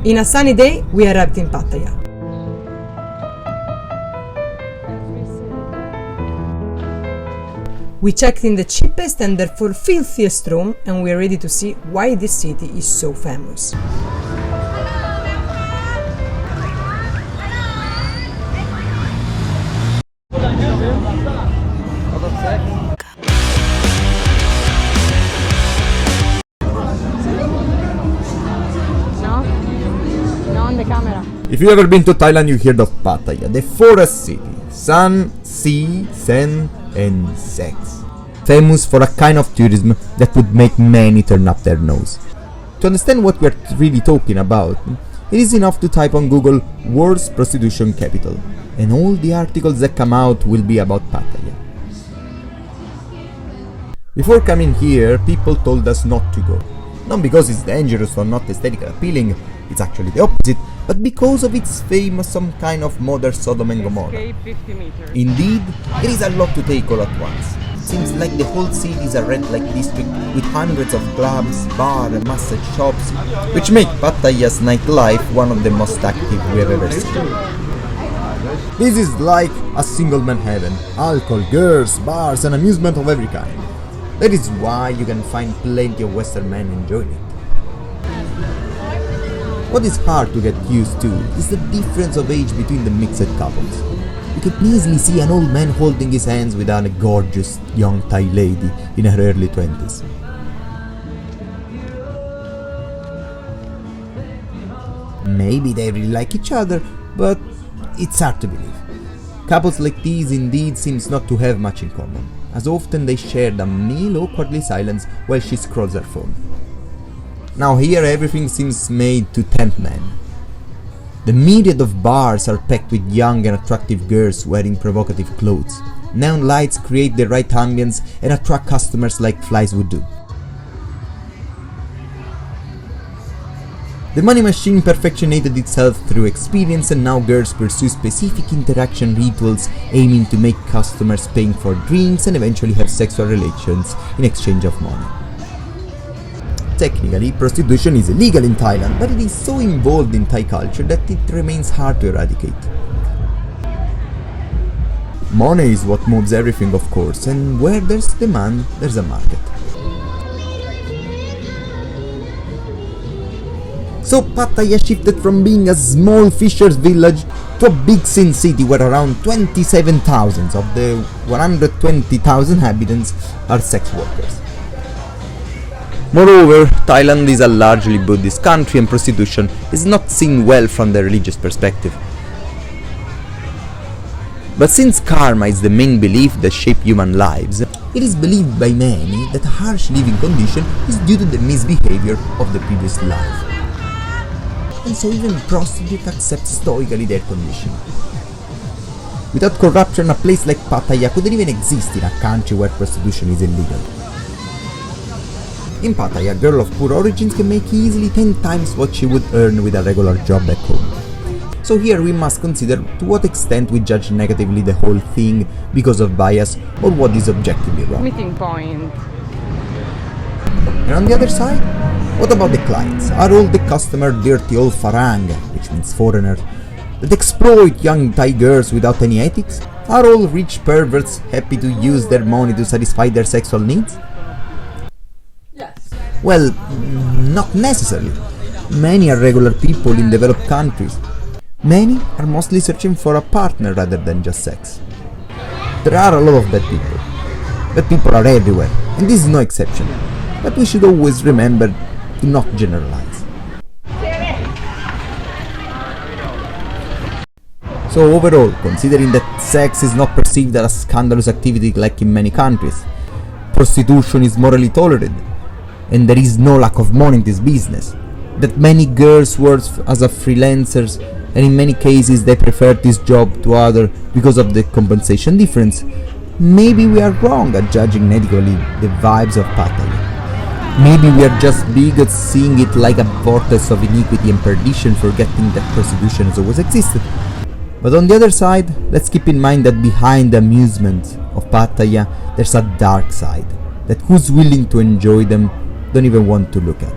In a sunny day, we arrived in Pattaya. We checked in the cheapest and therefore filthiest room, and we are ready to see why this city is so famous. If you've ever been to Thailand, you heard of Pattaya, the forest city. Sun, sea, sand, and sex. Famous for a kind of tourism that would make many turn up their nose. To understand what we're really talking about, it is enough to type on Google "World's Prostitution Capital", and all the articles that come out will be about Pattaya. Before coming here, people told us not to go. Not because it's dangerous or not aesthetically appealing, it's actually the opposite, but because of its fame as some kind of modern Sodom and Gomorrah. Indeed, there is a lot to take all at once. Seems like the whole city is a red light district with hundreds of clubs, bars and massage shops, which make Pattaya's nightlife one of the most active we have ever seen. This is like a single man heaven. Alcohol, girls, bars and amusement of every kind. That is why you can find plenty of Western men enjoying it. What is hard to get used to is the difference of age between the mixed couples. You can easily see an old man holding his hands with a gorgeous young Thai lady in her early 20s. Maybe they really like each other, but it's hard to believe. Couples like these indeed seems not to have much in common, as often they share a meal awkwardly silent while she scrolls her phone. Now here everything seems made to tempt men. The myriad of bars are packed with young and attractive girls wearing provocative clothes. Neon lights create the right ambience and attract customers like flies would do. The money machine perfectionated itself through experience, and now girls pursue specific interaction rituals aiming to make customers paying for drinks and eventually have sexual relations in exchange of money. Technically, prostitution is illegal in Thailand, but it is so involved in Thai culture that it remains hard to eradicate. Money is what moves everything, of course, and where there's demand, there's a market. So Pattaya shifted from being a small fisher's village to a big sin city where around 27,000 of the 120,000 inhabitants are sex workers. Moreover, Thailand is a largely Buddhist country and prostitution is not seen well from the religious perspective. But since karma is the main belief that shapes human lives, it is believed by many that a harsh living condition is due to the misbehavior of the previous life. And so even prostitutes accept stoically their condition. Without corruption, a place like Pattaya couldn't even exist in a country where prostitution is illegal. In Pattaya, a girl of poor origins can make easily 10 times what she would earn with a regular job back home. So here we must consider to what extent we judge negatively the whole thing because of bias or what is objectively wrong. Meeting point. And on the other side, what about the clients? Are all the customers dirty old farang, which means foreigners, that exploit young Thai girls without any ethics? Are all rich perverts happy to use their money to satisfy their sexual needs? Yes. Well, not necessarily. Many are regular people in developed countries. Many are mostly searching for a partner rather than just sex. There are a lot of bad people. Bad people are everywhere, and this is no exception. But we should always remember to not generalize. So overall, considering that sex is not perceived as a scandalous activity like in many countries, prostitution is morally tolerated, and there is no lack of money in this business, that many girls work as a freelancers, and in many cases they prefer this job to other because of the compensation difference, maybe we are wrong at judging negatively the vibes of Pattaya. Maybe we are just bigots seeing it like a vortex of iniquity and perdition, forgetting that prostitution has always existed. But on the other side, let's keep in mind that behind the amusement of Pattaya, there's a dark side that who's willing to enjoy them don't even want to look at.